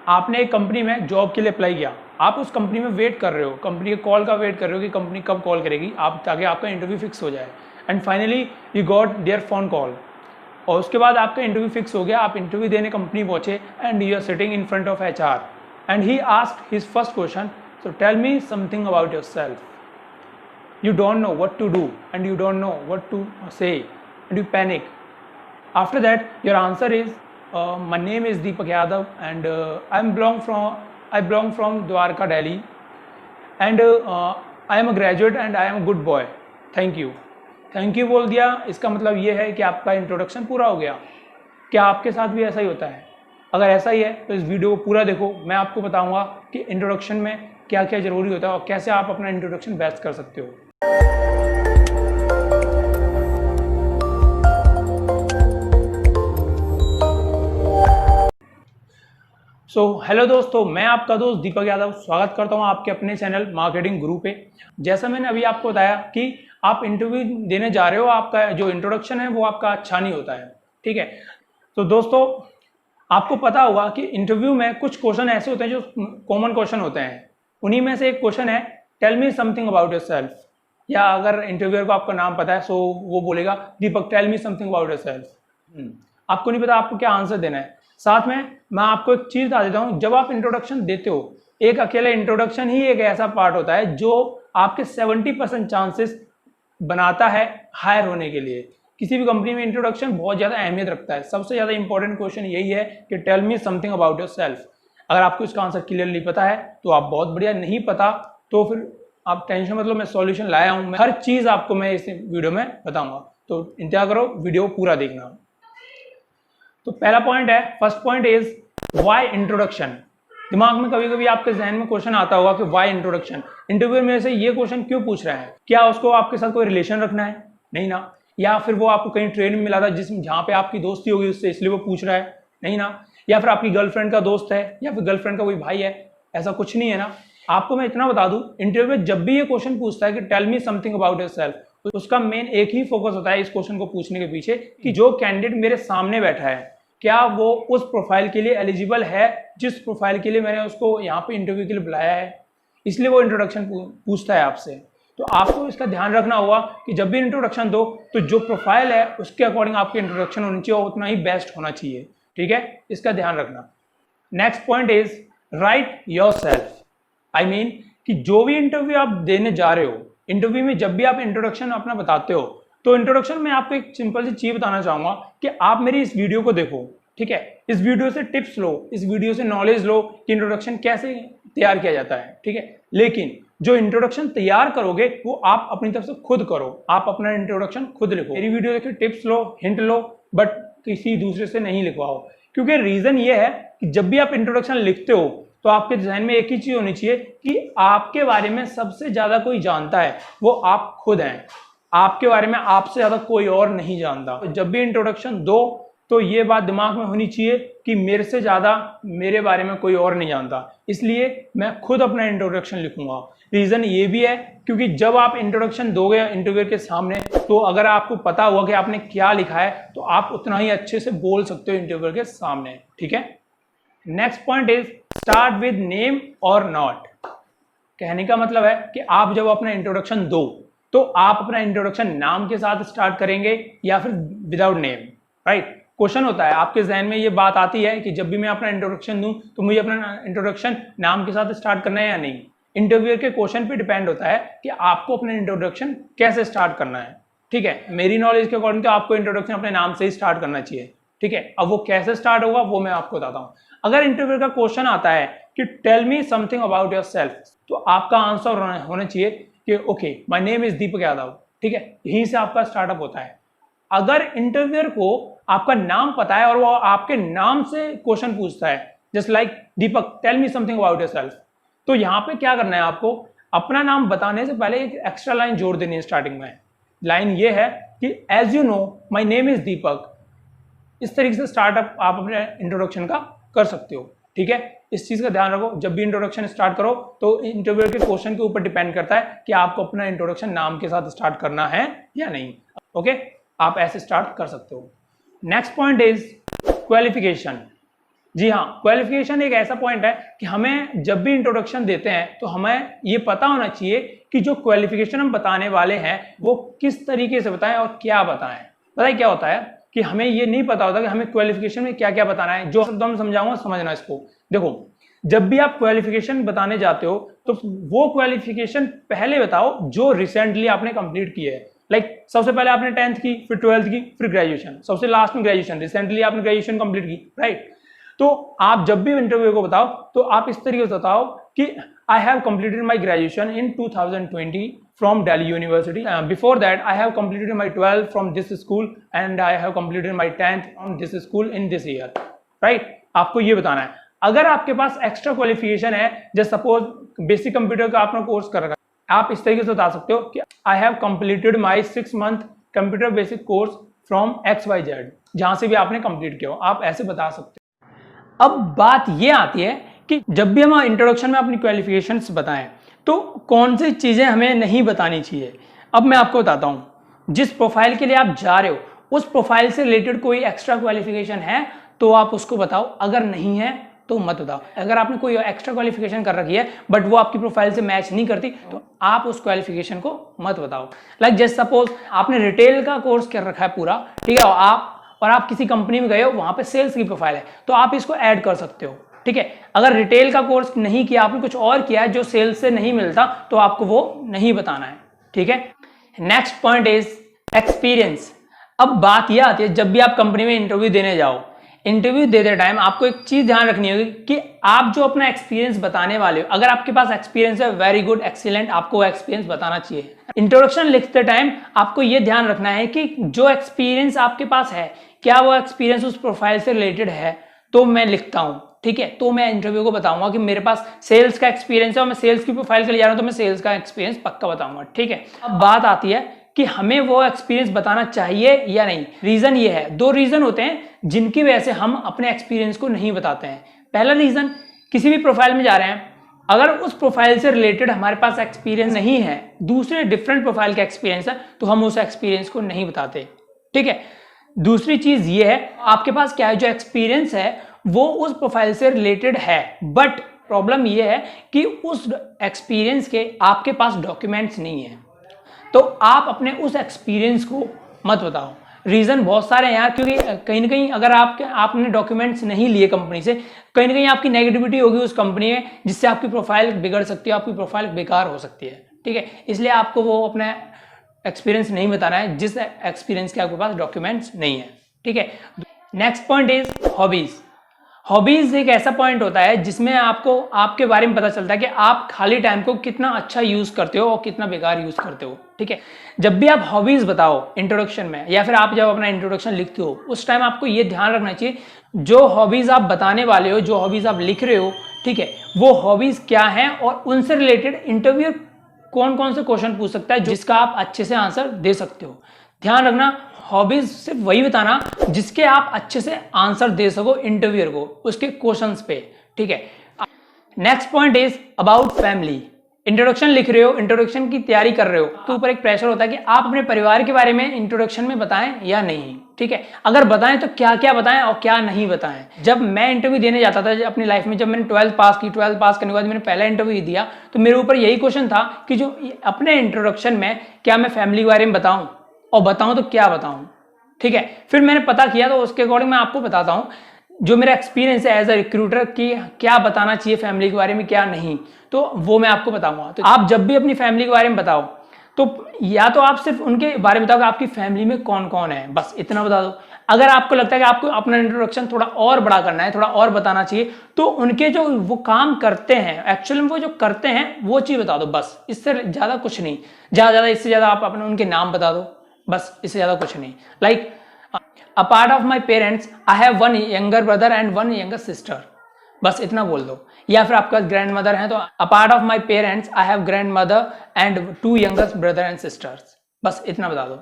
आपने एक कंपनी में जॉब के लिए अप्लाई किया, आप उस कंपनी में वेट कर रहे हो, कंपनी के कॉल का वेट कर रहे हो कि कंपनी कब कॉल करेगी आप, ताकि आपका इंटरव्यू फिक्स हो जाए। And finally you got their phone call, और उसके बाद आपका इंटरव्यू फिक्स हो गया, आप इंटरव्यू देने कंपनी पहुंचे and you are sitting in front of HR and he asked his first question, so tell me something about yourself. You don't know what to do and you don't know what to say and you panic. After that your answer is my name is Deepak Yadav and I belong from Dwarka, Delhi and I am a graduate and I am a good boy. Thank you. Thank you बोल दिया, इसका मतलब ये है कि आपका introduction पूरा हो गया। क्या आपके साथ भी ऐसा ही होता है? अगर ऐसा ही है तो इस वीडियो को पूरा देखो, मैं आपको बताऊंगा कि इंट्रोडक्शन में क्या क्या ज़रूरी होता है और कैसे आप अपना इंट्रोडक्शन बेस्ट कर सकते हो। हेलो दोस्तों, मैं आपका दोस्त दीपक यादव स्वागत करता हूं आपके अपने चैनल मार्केटिंग गुरु पे। जैसा मैंने अभी आपको बताया कि आप इंटरव्यू देने जा रहे हो, आपका जो इंट्रोडक्शन है वो आपका अच्छा नहीं होता है, ठीक है। तो दोस्तों आपको पता होगा कि इंटरव्यू में कुछ क्वेश्चन ऐसे होते हैं जो कॉमन क्वेश्चन होते हैं। उन्हीं में से एक क्वेश्चन है tell me something about yourself, या अगर इंटरव्यूअर को आपका नाम पता है सो वो बोलेगा Deepak tell me something about yourself. आपको नहीं पता आपको क्या आंसर देना है। साथ में मैं आपको एक चीज़ बता देता हूँ, जब आप इंट्रोडक्शन देते हो, एक अकेला इंट्रोडक्शन ही एक ऐसा पार्ट होता है जो आपके 70% चांसेस बनाता है हायर होने के लिए। किसी भी कंपनी में इंट्रोडक्शन बहुत ज़्यादा अहमियत रखता है। सबसे ज़्यादा इंपॉर्टेंट क्वेश्चन यही है कि tell me something about yourself. अगर आपको इसका आंसर क्लियरली पता है तो आप बहुत बढ़िया, नहीं पता तो फिर आप टेंशन मतलब मैं सॉल्यूशन लाया हूँ, हर चीज़ आपको मैं इस वीडियो में बताऊँगा, तो इंतजार करो, वीडियो पूरा देखना। तो पहला पॉइंट है, first point is why introduction. दिमाग में कभी कभी आपके जहन में क्वेश्चन आता होगा कि व्हाई इंट्रोडक्शन, इंटरव्यू में से ये क्वेश्चन क्यों पूछ रहा है? क्या उसको आपके साथ कोई रिलेशन रखना है? नहीं ना। या फिर वो आपको कहीं ट्रेन में मिला था जहाँ पे आपकी दोस्ती होगी उससे, इसलिए वो पूछ रहा है? नहीं ना। या फिर आपकी गर्लफ्रेंड का दोस्त है या फिर गर्लफ्रेंड का कोई भाई है? ऐसा कुछ नहीं है ना। आपको मैं इतना बता दूं, इंटरव्यू में जब भी ये क्वेश्चन पूछता है कि tell me something about yourself, तो उसका मेन एक ही फोकस होता है इस क्वेश्चन को पूछने के पीछे कि जो कैंडिडेट मेरे सामने बैठा है क्या वो उस प्रोफाइल के लिए एलिजिबल है जिस प्रोफाइल के लिए मैंने उसको यहाँ पे इंटरव्यू के लिए बुलाया है। इसलिए वो इंट्रोडक्शन पूछता है आपसे। तो आपको इसका ध्यान रखना होगा कि जब भी इंट्रोडक्शन दो तो जो प्रोफाइल है उसके अकॉर्डिंग आपकी इंट्रोडक्शन होनी चाहिए और उतना ही बेस्ट होना चाहिए, ठीक है। इसका ध्यान रखना। Next point is right yourself. I mean कि जो भी इंटरव्यू आप देने जा रहे हो, इंटरव्यू में जब भी आप इंट्रोडक्शन अपना बताते हो, तो इंट्रोडक्शन में आपको एक सिंपल सी चीज बताना चाहूंगा कि आप मेरी इस वीडियो को देखो, ठीक है। इस वीडियो से टिप्स लो, इस वीडियो से नॉलेज लो कि इंट्रोडक्शन कैसे तैयार किया जाता है, ठीक है। लेकिन जो इंट्रोडक्शन तैयार करोगे वो आप अपनी तरफ से खुद करो, आप अपना इंट्रोडक्शन खुद लिखो। मेरी वीडियो देखिए, tips low, hint low, but किसी दूसरे से नहीं लिखवाओ। क्योंकि रीजन ये है कि जब भी आप इंट्रोडक्शन लिखते हो तो आपके ध्यान में एक ही चीज होनी चाहिए कि आपके बारे में सबसे ज्यादा कोई जानता है वो आप खुद हैं। आपके बारे में आपसे ज्यादा कोई और नहीं जानता। तो जब भी इंट्रोडक्शन दो तो ये बात दिमाग में होनी चाहिए कि मेरे से ज्यादा मेरे बारे में कोई और नहीं जानता, इसलिए मैं खुद अपना इंट्रोडक्शन लिखूंगा। रीजन ये भी है क्योंकि जब आप इंट्रोडक्शन दोगे इंटरव्यूअर के सामने, तो अगर आपको पता हुआ कि आपने क्या लिखा है तो आप उतना ही अच्छे से बोल सकते हो इंटरव्यूअर के सामने, ठीक है। Next point is start with name और नॉट। कहने का मतलब है कि आप जब अपना इंट्रोडक्शन दो तो आप अपना इंट्रोडक्शन नाम के साथ स्टार्ट करेंगे या फिर विदाउट नेम, राइट। क्वेश्चन होता है आपके जहन में, ये बात आती है कि जब भी मैं अपना इंट्रोडक्शन दूं तो मुझे अपना इंट्रोडक्शन नाम के साथ स्टार्ट करना है या नहीं। इंटरव्यूअर के क्वेश्चन पे डिपेंड होता है कि आपको अपना इंट्रोडक्शन कैसे स्टार्ट करना है, ठीक है। मेरी नॉलेज के अकॉर्डिंग तो आपको इंट्रोडक्शन अपने नाम से ही स्टार्ट करना चाहिए, ठीक है। अब वो कैसे स्टार्ट होगा वो मैं आपको बताता हूँ। अगर इंटरव्यूअर का क्वेश्चन आता है कि tell me something about yourself, तो आपका आंसर होना चाहिए कि okay my name is Deepak Yadav, ठीक है। यहीं से आपका स्टार्टअप होता है। अगर इंटरव्यूअर को आपका नाम पता है और वो आपके नाम से क्वेश्चन पूछता है, just like Deepak tell me something about yourself, तो यहाँ पे क्या करना है, आपको अपना नाम बताने से पहले एक एक्स्ट्रा लाइन जोड़ देनी है स्टार्टिंग में। लाइन ये है कि as you know my name is Deepak. इस तरीके से स्टार्टअप आप अपने इंट्रोडक्शन का कर सकते हो, ठीक है। इस चीज का ध्यान रखो, जब भी इंट्रोडक्शन स्टार्ट करो तो इंटरव्यूअर के क्वेश्चन के ऊपर डिपेंड करता है कि आपको अपना इंट्रोडक्शन नाम के साथ स्टार्ट करना है या नहीं, ओके। आप ऐसे स्टार्ट कर सकते हो। Next point is qualification. जी हाँ, क्वालिफिकेशन एक ऐसा पॉइंट है कि हमें जब भी इंट्रोडक्शन देते हैं तो हमें ये पता होना चाहिए कि जो क्वालिफिकेशन हम बताने वाले हैं वो किस तरीके से बताएं और क्या बताएं। पता है क्या होता है कि हमें ये नहीं पता होता कि हमें क्वालिफिकेशन में क्या क्या बताना है। जो शब्द हम समझाऊंगा समझना इसको। देखो, जब भी आप क्वालिफिकेशन बताने जाते हो तो वो क्वालिफिकेशन पहले बताओ जो रिसेंटली आपने कंप्लीट की है। लाइक सबसे पहले आपने 10th की, फिर 12th की, फिर ग्रेजुएशन, सबसे लास्ट में ग्रेजुएशन, रिसेंटली आपने ग्रेजुएशन कंप्लीट की, राइट। तो आप जब भी इंटरव्यू को बताओ तो आप इस तरीके से बताओ कि I have completed my graduation in 2020 from Delhi University. Before that, I have completed my 12th from this school and I have completed my 10th from this school in this year. Right? आपको ये बताना है। अगर आपके पास extra qualification है, जैसे suppose basic computer का आपने कोर्स कर रखा है, आप इस तरीके से बता सकते हो कि I have completed my 6 month computer basic course from XYZ, जहां से भी आपने कंप्लीट किया हो, आप ऐसे बता सकते हो। अब बात ये आती है कि जब भी हम इंट्रोडक्शन में अपनी क्वालिफिकेशंस बताएं तो कौन सी चीज़ें हमें नहीं बतानी चाहिए। अब मैं आपको बताता हूं, जिस प्रोफाइल के लिए आप जा रहे हो उस प्रोफाइल से रिलेटेड कोई एक्स्ट्रा क्वालिफिकेशन है तो आप उसको बताओ, अगर नहीं है तो मत बताओ। अगर आपने कोई एक्स्ट्रा क्वालिफिकेशन कर रखी है बट वो आपकी प्रोफाइल से मैच नहीं करती तो आप उस क्वालिफिकेशन को मत बताओ। लाइक जैसे सपोज आपने रिटेल का कोर्स कर रखा है पूरा, ठीक है, आप किसी कंपनी में गए हो, वहां पे सेल्स की प्रोफाइल है तो आप इसको ऐड कर सकते हो, ठीक है। अगर रिटेल का कोर्स नहीं किया, आपने कुछ और किया है जो सेल्स से नहीं मिलता तो आपको वो नहीं बताना है, ठीक है। Next point is experience. अब बात यह आती है, जब भी आप कंपनी में इंटरव्यू देने जाओ, इंटरव्यू देते टाइम आपको एक चीज ध्यान रखनी होगी कि आप जो अपना एक्सपीरियंस बताने वाले हो, अगर आपके पास एक्सपीरियंस है, वेरी गुड, एक्सीलेंट, आपको एक्सपीरियंस बताना चाहिए। इंट्रोडक्शन लिखते टाइम आपको यह ध्यान रखना है कि जो एक्सपीरियंस आपके पास है, क्या वो एक्सपीरियंस उस प्रोफाइल से रिलेटेड है, तो मैं लिखता हूं, ठीक है। तो मैं इंटरव्यू को बताऊंगा कि मेरे पास सेल्स का एक्सपीरियंस है और मैं सेल्स की प्रोफाइल के लिए जा रहा हूं तो मैं सेल्स का एक्सपीरियंस पक्का बताऊंगा, ठीक है। अब बात आती है कि हमें वो एक्सपीरियंस बताना चाहिए या नहीं। रीजन ये है, दो रीजन होते हैं जिनकी वजह से हम अपने एक्सपीरियंस को नहीं बताते हैं। पहला रीजन, किसी भी प्रोफाइल में जा रहे हैं, अगर उस प्रोफाइल से रिलेटेड हमारे पास एक्सपीरियंस नहीं है, दूसरे डिफरेंट प्रोफाइल का एक्सपीरियंस है, तो हम उस एक्सपीरियंस को नहीं बताते, ठीक है। दूसरी चीज ये है, आपके पास क्या है, जो एक्सपीरियंस है वो उस प्रोफाइल से रिलेटेड है, बट प्रॉब्लम ये है कि उस एक्सपीरियंस के आपके पास डॉक्यूमेंट्स नहीं है, तो आप अपने उस एक्सपीरियंस को मत बताओ। रीजन बहुत सारे हैं यार, क्योंकि कहीं ना कहीं अगर आपने डॉक्यूमेंट्स नहीं लिए कंपनी से, कहीं ना कहीं आपकी नेगेटिविटी होगी उस कंपनी में, जिससे आपकी प्रोफाइल बिगड़ सकती है, आपकी प्रोफाइल बेकार हो सकती है, ठीक है। इसलिए आपको वो अपना एक्सपीरियंस नहीं बताना है जिस एक्सपीरियंस के आपके पास डॉक्यूमेंट्स नहीं है, ठीक है। Next point is hobbies. Hobbies एक ऐसा पॉइंट होता है जिसमें आपको आपके बारे में पता चलता है कि आप खाली टाइम को कितना अच्छा यूज करते हो और कितना बेकार यूज करते हो, ठीक है। जब भी आप हॉबीज बताओ इंट्रोडक्शन में, या फिर आप जब अपना इंट्रोडक्शन लिखते हो, उस टाइम आपको ये ध्यान रखना चाहिए जो हॉबीज आप बताने वाले हो, जो हॉबीज आप लिख रहे हो, ठीक है, वो हॉबीज क्या है और उनसे रिलेटेड इंटरव्यू कौन कौन से क्वेश्चन पूछ सकता है जिसका आप अच्छे से आंसर दे सकते हो। ध्यान रखना, हॉबीज सिर्फ वही बताना जिसके आप अच्छे से आंसर दे सको इंटरव्यूअर को, उसके क्वेश्चंस पे, ठीक है। Next point is about family. Introduction लिख रहे हो, इंट्रोडक्शन की तैयारी कर रहे हो, तो ऊपर एक प्रेशर होता है कि आप अपने परिवार के बारे में इंट्रोडक्शन में बताएं या नहीं, ठीक है। अगर बताएं तो क्या क्या बताएं और क्या नहीं बताएं। जब मैं इंटरव्यू देने जाता था अपनी लाइफ में, जब मैंने 12th पास की, 12th पास करने के बाद मैंने पहला इंटरव्यू दिया, तो मेरे ऊपर यही क्वेश्चन था कि जो अपने इंट्रोडक्शन में क्या मैं फैमिली के बारे में बताऊं, और बताऊं तो क्या बताऊं, ठीक है। फिर मैंने पता किया तो उसके अकॉर्डिंग मैं आपको बताता हूं जो मेरा एक्सपीरियंस है एज अ रिक्रूटर की क्या बताना चाहिए फैमिली के बारे में, क्या नहीं, तो वो मैं आपको बताऊंगा। तो आप जब भी अपनी फैमिली के बारे में बताओ तो या तो आप सिर्फ उनके बारे में बताओ कि आपकी फैमिली में कौन कौन है, बस इतना बता दो। अगर आपको लगता है कि आपको अपना इंट्रोडक्शन थोड़ा और बड़ा करना है, थोड़ा और बताना चाहिए, तो उनके जो वो काम करते हैं, एक्चुअली में वो जो करते हैं वो चीज बता दो, बस, इससे ज्यादा कुछ नहीं। ज्यादा इससे ज्यादा आप अपने उनके नाम बता दो, बस, इससे ज्यादा कुछ नहीं। Like apart of my parents I have one younger brother and one younger sister, बस इतना बोल दो। या फिर आपके पास ग्रैंड मदर है तो apart of my parents I have grand mother and 2 younger brother and sisters, बस इतना बता दो।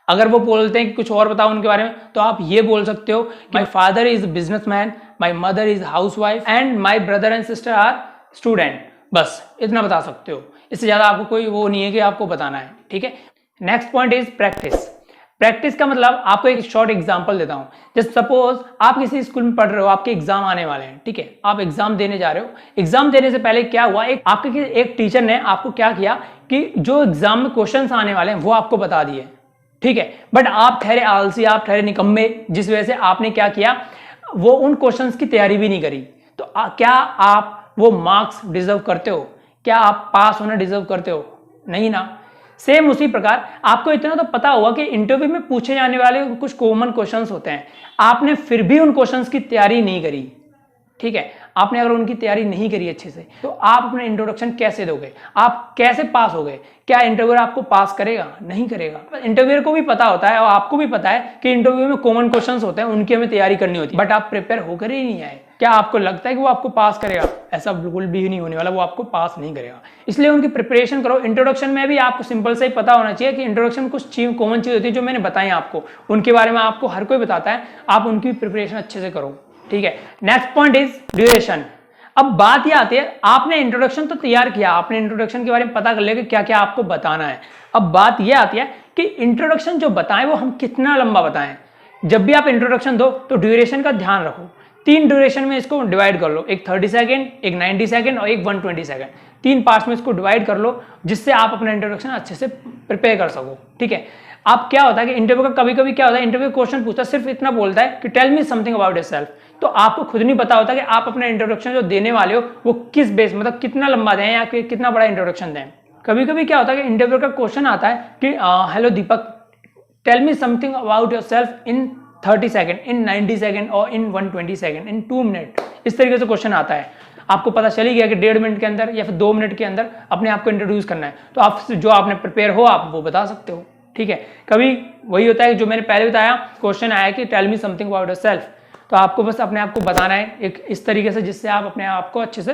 अगर वो बोलते हैं कि कुछ और बताओ उनके बारे में, तो आप ये बोल सकते हो my father is businessman, my mother is house wife and my brother and sister are student, बस इतना बता सकते हो। इससे ज्यादा आपको कोई वो नहीं है कि आपको बताना है, ठीक है। Next point is practice. Practice का मतलब आपको एक शॉर्ट एग्जांपल देता हूँ। जैसे सपोज आप किसी स्कूल में पढ़ रहे हो, आपके एग्जाम आने वाले हैं, ठीक है, आप एग्जाम देने जा रहे हो। एग्जाम देने से पहले क्या हुआ, एक टीचर ने आपको क्या किया कि जो एग्जाम में क्वेश्चंस आने वाले हैं वो आपको बता दिए, ठीक है, बट आप ठहरे आलसी, आप ठहरे निकम्मे, जिस वजह से आपने क्या किया, वो उन क्वेश्चंस की तैयारी भी नहीं करी। तो क्या आप वो मार्क्स डिजर्व करते हो? क्या आप पास होना डिजर्व करते हो? नहीं ना। सेम उसी प्रकार आपको इतना तो पता होगा कि इंटरव्यू में पूछे जाने वाले कुछ कॉमन क्वेश्चंस होते हैं, आपने फिर भी उन क्वेश्चंस की तैयारी नहीं करी, ठीक है, आपने अगर उनकी तैयारी नहीं करी अच्छे से, तो आप अपना इंट्रोडक्शन कैसे दोगे? आप कैसे पास होगे? क्या इंटरव्यूअर आपको पास करेगा? नहीं करेगा। इंटरव्यूअर को भी पता होता है और आपको भी पता है कि इंटरव्यू में कॉमन क्वेश्चंस होते हैं, उनकी हमें तैयारी करनी होती है, बट आप प्रिपेयर होकर ही नहीं आए। क्या आपको लगता है कि वो आपको पास करेगा? ऐसा बिल्कुल भी नहीं होने वाला, वो आपको पास नहीं करेगा। इसलिए उनकी प्रिपरेशन करो। इंट्रोडक्शन में भी आपको सिंपल से ही पता होना चाहिए कि इंट्रोडक्शन में कुछ कॉमन चीज होती है जो मैंने बताई आपको, उनके बारे में आपको हर कोई बताता है, आप उनकी प्रिपरेशन अच्छे से करो, ठीक है। Next point is duration. अब बात यह आती है, आपने इंट्रोडक्शन तो तैयार किया, आपने इंट्रोडक्शन के बारे में पता कर लिया कि क्या क्या आपको बताना है। अब बात यह आती है कि इंट्रोडक्शन जो बताएं वो हम कितना लंबा बताएं। जब भी आप इंट्रोडक्शन दो तो ड्यूरेशन का ध्यान रखो। 3 ड्यूरेशन में इसको डिवाइड कर लो, एक 30 सेकेंड, एक 90 सेकेंड और एक 120 सेकेंड। 3 पार्ट्स में इसको डिवाइड कर लो, जिससे आप अपना इंट्रोडक्शन अच्छे से प्रिपेयर कर सको, ठीक है। आप क्या होता है कि इंटरव्यू का कभी कभी क्या होता है, इंटरव्यू क्वेश्चन पूछता है, सिर्फ इतना बोलता है कि tell me something about yourself. तो आपको खुद नहीं पता होता कि आप अपना इंट्रोडक्शन जो देने वाले हो वो किस बेस, मतलब कितना लंबा दें या कितना बड़ा इंट्रोडक्शन दें। कभी कभी क्या होता है कि इंटरव्यू का क्वेश्चन आता है कि hello Deepak, tell me something about yourself in 30 second, in 90 second और इन 120 सेकेंड, इन 2 मिनट। इस तरीके से क्वेश्चन आता है। आपको पता चल ही गया कि 1.5 मिनट के अंदर या फिर 2 मिनट के अंदर अपने आप को इंट्रोड्यूस करना है, तो आप जो आपने प्रिपेयर हो आप वो बता सकते हो, ठीक है। कभी वही होता है जो मैंने पहले बताया, क्वेश्चन आया कि tell me something about yourself, तो आपको बस अपने आप को बताना है एक इस तरीके से जिससे आप अपने आप को अच्छे से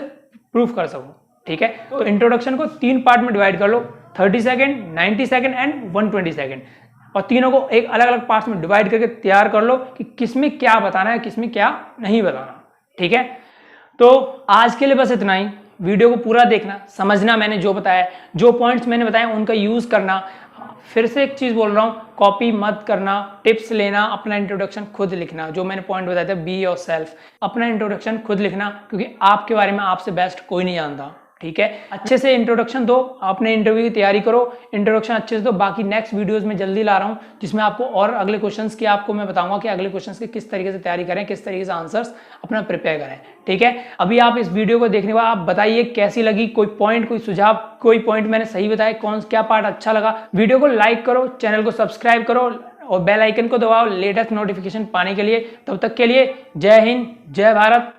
प्रूफ कर सको, ठीक है। तो इंट्रोडक्शन को 3 पार्ट में डिवाइड कर लो, 30 सेकेंड, 90 सेकेंड एंड 120 सेकेंड, और तीनों को एक अलग अलग पार्ट्स में डिवाइड करके तैयार कर लो कि किसमें क्या बताना है, किसमें क्या नहीं बताना, ठीक है। तो आज के लिए बस इतना ही। वीडियो को पूरा देखना, समझना मैंने जो बताया, जो पॉइंट्स मैंने बताए उनका यूज करना। फिर से एक चीज बोल रहा हूँ, कॉपी मत करना, टिप्स लेना, अपना इंट्रोडक्शन खुद लिखना। जो मैंने पॉइंट बताया था, बी योरसेल्फ, अपना इंट्रोडक्शन खुद लिखना, क्योंकि आपके बारे में आपसे बेस्ट कोई नहीं जानता, ठीक है। अच्छे से इंट्रोडक्शन दो, अपने इंटरव्यू की तैयारी करो, इंट्रोडक्शन अच्छे से दो। बाकी नेक्स्ट वीडियोस में जल्दी ला रहा हूँ, जिसमें आपको और अगले क्वेश्चंस की आपको मैं बताऊंगा कि अगले क्वेश्चंस की किस तरीके से तैयारी करें, किस तरीके से आंसर्स अपना प्रिपेयर करें, ठीक है। अभी आप इस वीडियो को देखने के बाद आप बताइए कैसी लगी, कोई पॉइंट, कोई सुझाव, कोई पॉइंट मैंने सही बताया, कौन क्या पार्ट अच्छा लगा। वीडियो को लाइक करो, चैनल को सब्सक्राइब करो और बेल आइकन को दबाओ लेटेस्ट नोटिफिकेशन पाने के लिए। तब तक के लिए जय हिंद, जय भारत।